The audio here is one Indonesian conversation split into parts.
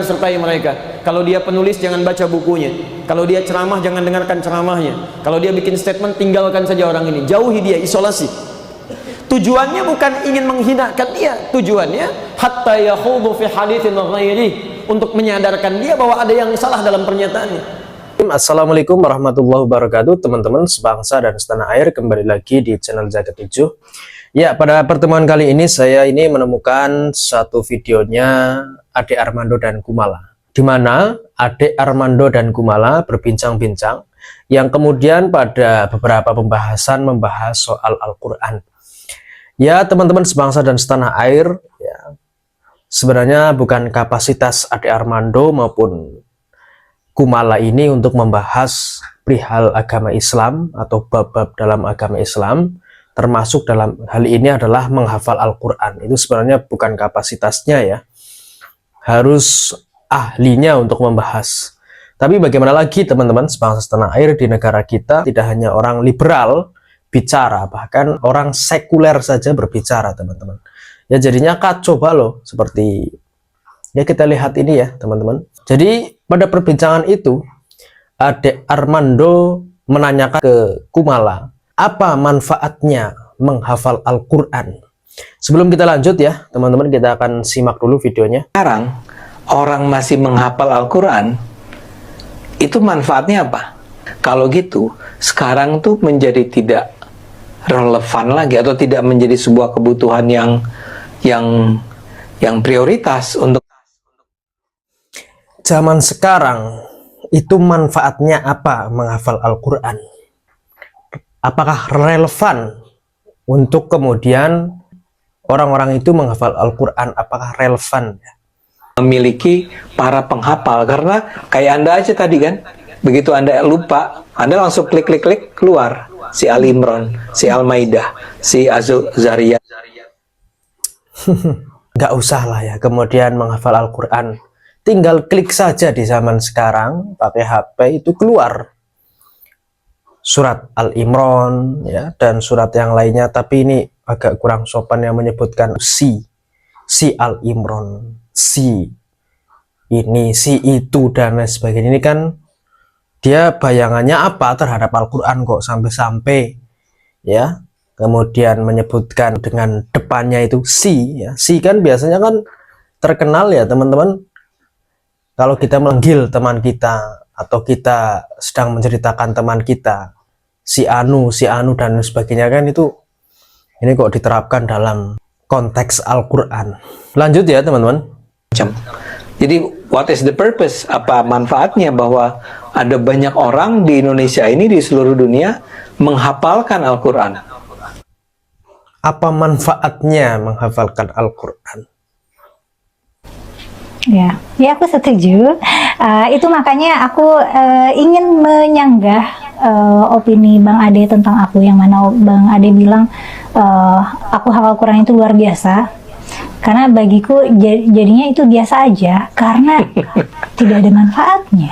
sertai mereka. Kalau dia penulis, jangan baca bukunya. Kalau dia ceramah, jangan dengarkan ceramahnya. Kalau dia bikin statement, tinggalkan saja orang ini, jauhi dia, isolasi. Tujuannya bukan ingin menghinakan dia, tujuannya hatta yakhudu fi haditsin ghairi, untuk menyadarkan dia bahwa ada yang salah dalam pernyataannya. Assalamualaikum warahmatullahi wabarakatuh, teman-teman sebangsa dan setanah air. Kembali lagi di channel Jagat 7. Ya, pada pertemuan kali ini saya menemukan satu videonya Ade Armando dan Kumala, di mana Ade Armando dan Kumala berbincang-bincang, yang kemudian pada beberapa pembahasan membahas soal Al-Quran. Ya, teman-teman sebangsa dan setanah air, ya, sebenarnya bukan kapasitas Ade Armando maupun Kumala ini untuk membahas perihal agama Islam atau bab-bab dalam agama Islam, termasuk dalam hal ini adalah menghafal Al-Quran. Itu sebenarnya bukan kapasitasnya, ya, harus ahlinya untuk membahas. Tapi bagaimana lagi teman-teman sebangsa setanah air, di negara kita tidak hanya orang liberal bicara, bahkan orang sekuler saja berbicara, teman-teman. Ya, jadinya kacau balau seperti ya kita lihat ini, ya teman-teman. Jadi pada perbincangan itu Ade Armando menanyakan ke Kumala, apa manfaatnya menghafal Al-Quran. Sebelum kita lanjut, ya teman-teman, kita akan simak dulu videonya. Sekarang orang masih menghafal Al-Quran, itu manfaatnya apa? Kalau gitu, sekarang tuh menjadi tidak relevan lagi, atau tidak menjadi sebuah kebutuhan yang prioritas untuk zaman sekarang. Itu manfaatnya apa menghafal Al-Quran? Apakah relevan untuk kemudian orang-orang itu menghafal Al-Quran? Apakah relevan memiliki para penghafal? Karena kayak Anda aja tadi kan, begitu Anda lupa, Anda langsung klik keluar si Ali Imran, si Al-Maidah, si Az-Zariyat. Nggak usah lah ya kemudian menghafal Al-Quran, tinggal klik saja di zaman sekarang pakai HP, itu keluar surat Al-Imran, ya, dan surat yang lainnya. Tapi ini agak kurang sopan yang menyebutkan si Al-Imran, si ini, si itu, dan lain sebagainya. Ini kan dia bayangannya apa terhadap Al-Quran kok sampai-sampai ya kemudian menyebutkan dengan depannya itu si, ya. Si kan biasanya kan terkenal, ya teman-teman, kalau kita memanggil teman kita atau kita sedang menceritakan teman kita si Anu dan sebagainya, kan itu ini kok diterapkan dalam konteks Al-Quran. Lanjut ya teman-teman. Jadi what is the purpose? Apa manfaatnya bahwa ada banyak orang di Indonesia ini, di seluruh dunia, menghafalkan Al-Quran? Apa manfaatnya menghafalkan Al-Quran? Ya, aku setuju. Itu makanya aku ingin menyanggah opini Bang Ade tentang aku, yang mana Bang Ade bilang aku hafal Quran itu luar biasa. Karena bagiku jadinya itu biasa aja, karena tidak ada manfaatnya.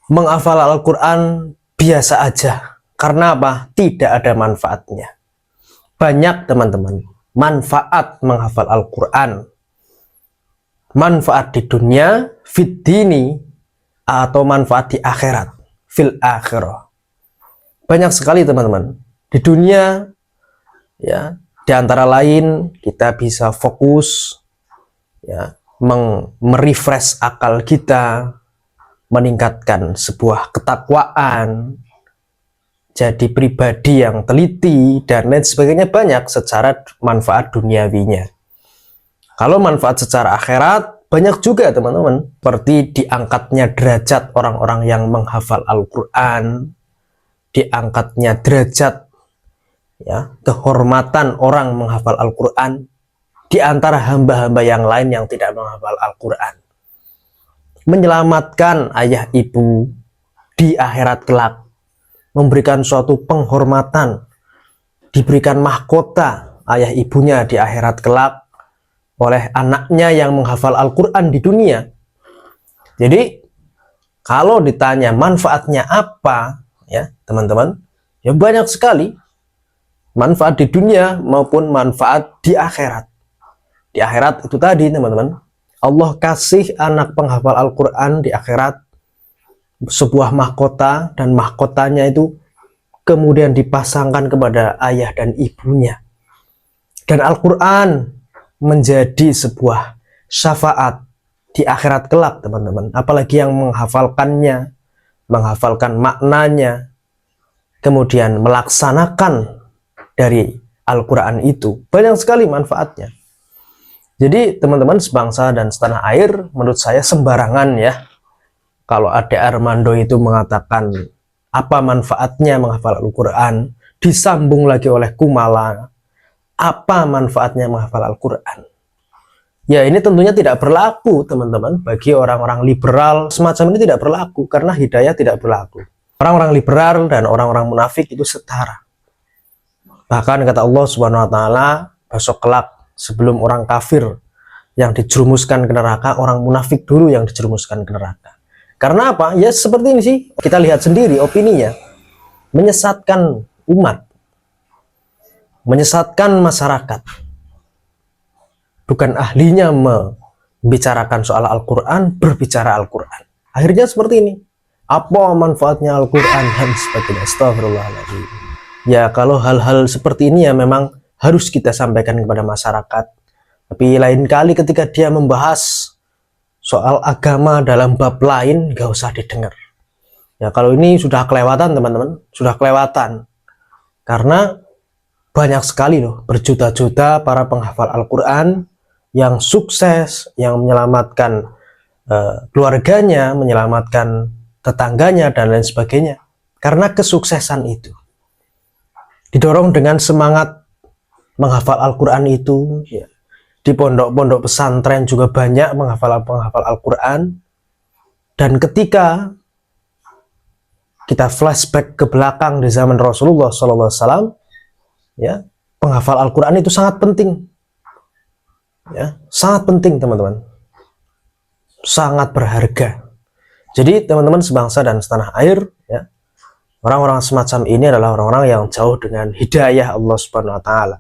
Menghafal Al-Quran biasa aja, karena apa? Tidak ada manfaatnya. Banyak teman-teman manfaat menghafal Al-Quran. Manfaat di dunia, fid dini, atau manfaat di akhirat, fil akhirah. Banyak sekali teman-teman. Di dunia, ya, di antara lain kita bisa fokus, ya, merefresh akal kita, meningkatkan sebuah ketakwaan, jadi pribadi yang teliti, dan lain sebagainya. Banyak secara manfaat duniawinya. Kalau manfaat secara akhirat banyak juga teman-teman, seperti diangkatnya derajat orang-orang yang menghafal Al-Quran, diangkatnya derajat, ya, kehormatan orang menghafal Al-Quran di antara hamba-hamba yang lain yang tidak menghafal Al-Quran, menyelamatkan ayah ibu di akhirat kelak, memberikan suatu penghormatan, diberikan mahkota ayah ibunya di akhirat kelak oleh anaknya yang menghafal Al-Quran di dunia. Jadi kalau ditanya manfaatnya apa, ya teman-teman, ya banyak sekali manfaat di dunia maupun manfaat di akhirat. Di akhirat itu tadi teman-teman, Allah kasih anak penghafal Al-Quran di akhirat sebuah mahkota, dan mahkotanya itu kemudian dipasangkan kepada ayah dan ibunya. Dan Al-Quran menjadi sebuah syafaat di akhirat kelak, teman-teman. Apalagi yang menghafalkannya, menghafalkan maknanya, kemudian melaksanakan dari Al-Quran itu, banyak sekali manfaatnya. Jadi teman-teman sebangsa dan setanah air, menurut saya sembarangan ya kalau Ade Armando itu mengatakan apa manfaatnya menghafal Al-Quran, disambung lagi oleh Kumala, apa manfaatnya menghafal Al-Quran. Ya ini tentunya tidak berlaku teman-teman, bagi orang-orang liberal semacam ini tidak berlaku, karena hidayah tidak berlaku. Orang-orang liberal dan orang-orang munafik itu setara. Bahkan kata Allah Subhanahu wa taala, besok kelak sebelum orang kafir yang dijerumuskan ke neraka, orang munafik dulu yang dijerumuskan ke neraka. Karena apa? Ya seperti ini sih, kita lihat sendiri opininya, menyesatkan umat, menyesatkan masyarakat. Bukan ahlinya membicarakan soal Al-Quran, berbicara Al-Quran. Akhirnya seperti ini. Apa manfaatnya Al-Quran dan sebagainya. Astagfirullahaladzim. Ya kalau hal-hal seperti ini ya memang harus kita sampaikan kepada masyarakat. Tapi lain kali ketika dia membahas soal agama dalam bab lain, gak usah didengar. Ya kalau ini sudah kelewatan teman-teman, sudah kelewatan. Karena banyak sekali loh, berjuta-juta para penghafal Al-Quran yang sukses, yang menyelamatkan keluarganya, menyelamatkan tetangganya, dan lain sebagainya. Karena kesuksesan itu didorong dengan semangat menghafal Al-Quran itu, ya. Di pondok-pondok pesantren juga banyak penghafal Al-Quran. Dan ketika kita flashback ke belakang di zaman Rasulullah SAW, ya, penghafal Al-Quran itu sangat penting. Ya, sangat penting teman-teman. Sangat berharga. Jadi teman-teman sebangsa dan setanah air, ya, orang-orang semacam ini adalah orang-orang yang jauh dengan hidayah Allah Subhanahu wa taala.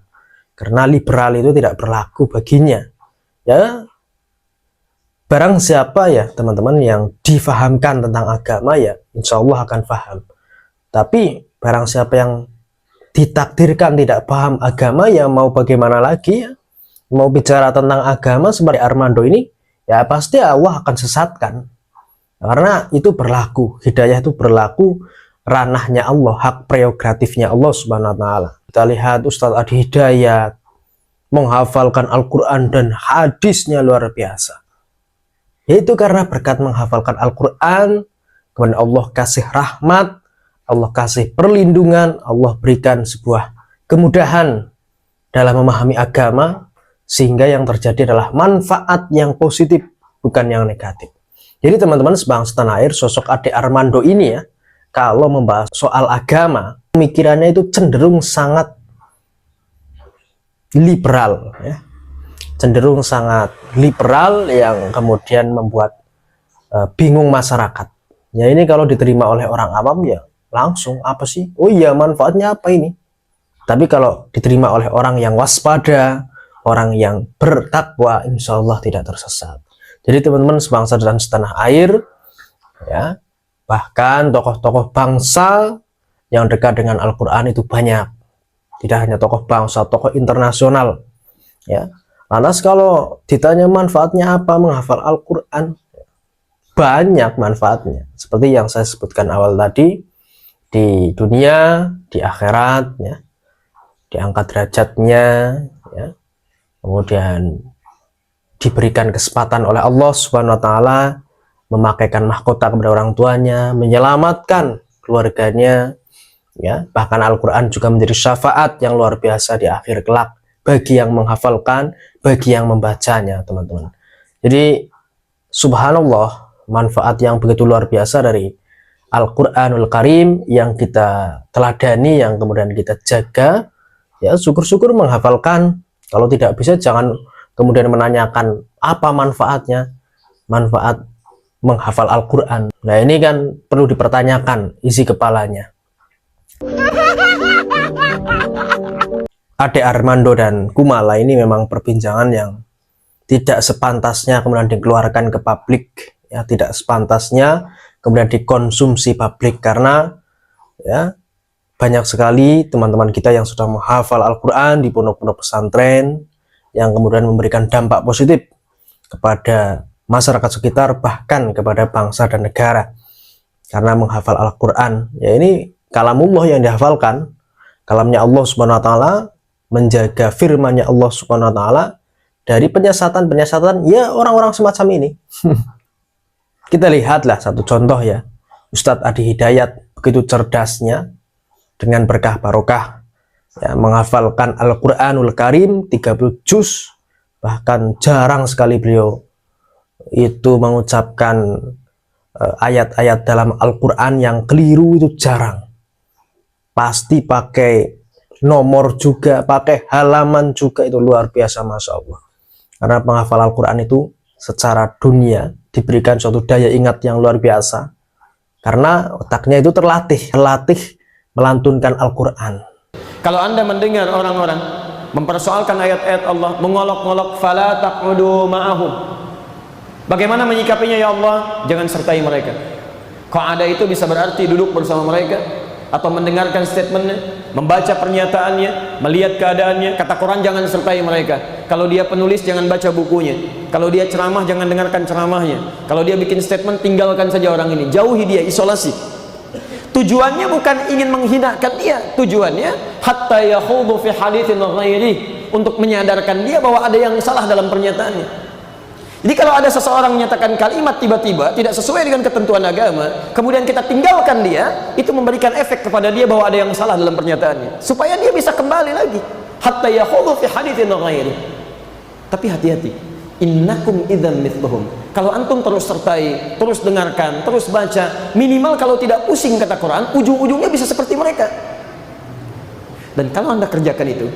Karena liberal itu tidak berlaku baginya. Ya, barang siapa ya teman-teman yang difahamkan tentang agama, ya insya Allah akan paham. Tapi barang siapa yang ditakdirkan tidak paham agama, ya mau bagaimana lagi ya? Mau bicara tentang agama seperti Armando ini, ya pasti Allah akan sesatkan. Karena itu berlaku, hidayah itu berlaku, ranahnya Allah, hak prerogatifnya Allah Subhanahu wa taala. Kita lihat Ustadz Adi Hidayat menghafalkan Al-Quran dan hadisnya luar biasa. Yaitu karena berkat menghafalkan Al-Quran, kemudian Allah kasih rahmat, Allah kasih perlindungan, Allah berikan sebuah kemudahan dalam memahami agama, sehingga yang terjadi adalah manfaat yang positif, bukan yang negatif. Jadi teman-teman sebangsa tanah air, sosok Ade Armando ini ya, kalau membahas soal agama, pemikirannya itu cenderung sangat liberal, ya. Cenderung sangat liberal yang kemudian membuat bingung masyarakat. Ya ini kalau diterima oleh orang awam ya langsung apa sih? Oh iya, manfaatnya apa ini? Tapi kalau diterima oleh orang yang waspada, orang yang bertakwa, insya Allah tidak tersesat. Jadi teman-teman sebangsa dan setanah air, ya, bahkan tokoh-tokoh bangsa yang dekat dengan Al-Quran itu banyak. Tidak hanya tokoh bangsa, tokoh internasional. Ya, lantas kalau ditanya manfaatnya apa menghafal Al-Quran, banyak manfaatnya. Seperti yang saya sebutkan awal tadi, di dunia, di akhirat, ya, diangkat derajatnya, ya, kemudian diberikan kesempatan oleh Allah Subhanahu wa taala memakaikan mahkota kepada orang tuanya, menyelamatkan keluarganya, ya, bahkan Al-Quran juga menjadi syafaat yang luar biasa di akhir kelak bagi yang menghafalkan, bagi yang membacanya, teman-teman. Jadi subhanallah, manfaat yang begitu luar biasa dari Al-Quranul Karim yang kita teladani, yang kemudian kita jaga, ya syukur-syukur menghafalkan. Kalau tidak bisa jangan kemudian menanyakan apa manfaatnya, manfaat menghafal Al-Quran. Nah ini kan perlu dipertanyakan isi kepalanya. Ade Armando dan Kumala ini memang perbincangan yang tidak sepantasnya kemudian dikeluarkan ke publik, ya, tidak sepantasnya kemudian dikonsumsi publik, karena ya banyak sekali teman-teman kita yang sudah menghafal Al-Quran di pondok-pondok pesantren yang kemudian memberikan dampak positif kepada masyarakat sekitar, bahkan kepada bangsa dan negara karena menghafal Al-Quran. Ya, ini kalamullah yang dihafalkan, kalamnya Allah Subhanahu wa taala, menjaga firmannya Allah Subhanahu wa taala dari penyesatan-penyesatan ya orang-orang semacam ini. Kita lihatlah satu contoh ya, Ustadz Adi Hidayat begitu cerdasnya dengan berkah barokah ya, menghafalkan Al-Quranul Karim 30 juz, bahkan jarang sekali beliau itu mengucapkan ayat-ayat dalam Al-Quran yang keliru, itu jarang. Pasti pakai nomor juga, pakai halaman juga, itu luar biasa, Masya Allah. Karena penghafal Al-Quran itu secara dunia diberikan suatu daya ingat yang luar biasa, karena otaknya itu terlatih melantunkan Al-Quran. Kalau Anda mendengar orang-orang mempersoalkan ayat-ayat Allah, mengolok-ngolok, fala taq'udu ma'ahum, bagaimana menyikapinya ya Allah? Jangan sertai mereka. Qa'ada itu bisa berarti duduk bersama mereka, atau mendengarkan statementnya, membaca pernyataannya, melihat keadaannya. Kata Quran, jangan sertai mereka. Kalau dia penulis, jangan baca bukunya. Kalau dia ceramah, jangan dengarkan ceramahnya. Kalau dia bikin statement, tinggalkan saja orang ini, jauhi dia, isolasi. Tujuannya bukan ingin menghinakan dia, tujuannya hatta yakhudu fi haditsin ghairi, untuk menyadarkan dia bahwa ada yang salah dalam pernyataannya. Jadi kalau ada seseorang menyatakan kalimat tiba-tiba tidak sesuai dengan ketentuan agama, kemudian kita tinggalkan dia, itu memberikan efek kepada dia bahwa ada yang salah dalam pernyataannya, supaya dia bisa kembali lagi. Hatta yakhudhu fi haditsin ghairi. Tapi hati-hati, innakum idzan mithluhum. Kalau antum terus sertai, terus dengarkan, terus baca, minimal kalau tidak pusing kata Quran, ujung-ujungnya bisa seperti mereka. Dan kalau Anda kerjakan itu,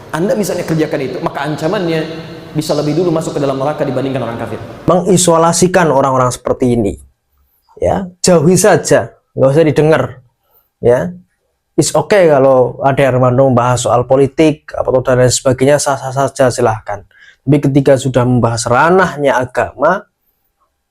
Anda misalnya kerjakan itu, maka ancamannya bisa lebih dulu masuk ke dalam neraka dibandingkan orang kafir. Mengisolasikan orang-orang seperti ini, ya, jauhi saja, nggak usah didengar, ya. It's okay kalau ada Hermanto membahas soal politik atau dan lain sebagainya, sah-sah saja, silahkan. Tapi ketika sudah membahas ranahnya agama,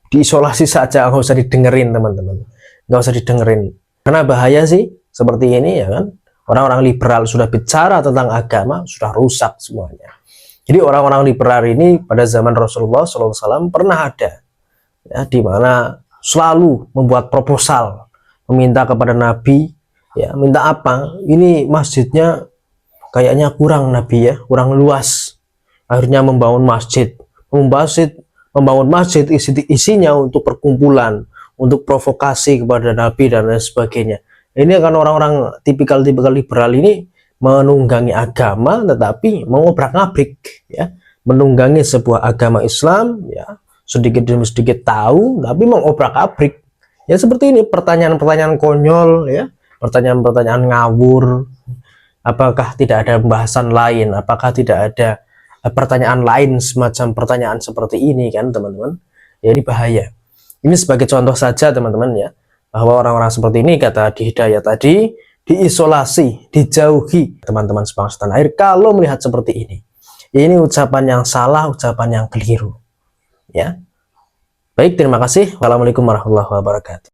diisolasi saja, nggak usah didengerin, teman-teman, nggak usah didengerin, karena bahaya sih seperti ini, ya kan. Orang-orang liberal sudah bicara tentang agama, sudah rusak semuanya. Jadi orang-orang liberal ini pada zaman Rasulullah SAW pernah ada, ya, di mana selalu membuat proposal, meminta kepada Nabi, ya, minta apa? Ini masjidnya kayaknya kurang, Nabi, ya, kurang luas. Akhirnya membangun masjid, isinya untuk perkumpulan, untuk provokasi kepada Nabi dan lain sebagainya. Ini kan orang-orang tipikal liberal ini menunggangi agama tetapi mengobrak-abrik, ya, menunggangi sebuah agama Islam, ya, sedikit demi sedikit tahu tapi mengobrak-abrik. Ya seperti ini, pertanyaan-pertanyaan konyol, ya, pertanyaan-pertanyaan ngawur. Apakah tidak ada pembahasan lain? Apakah tidak ada pertanyaan lain semacam pertanyaan seperti ini, kan, teman-teman? Ya, ini bahaya. Ini sebagai contoh saja, teman-teman, ya, bahwa orang-orang seperti ini, kata Adi Hidayat tadi, diisolasi, dijauhi, teman-teman sebangsa tanah air, kalau melihat seperti ini. Ini ucapan yang salah, ucapan yang keliru, ya. Baik, terima kasih. Wassalamualaikum warahmatullahi wabarakatuh.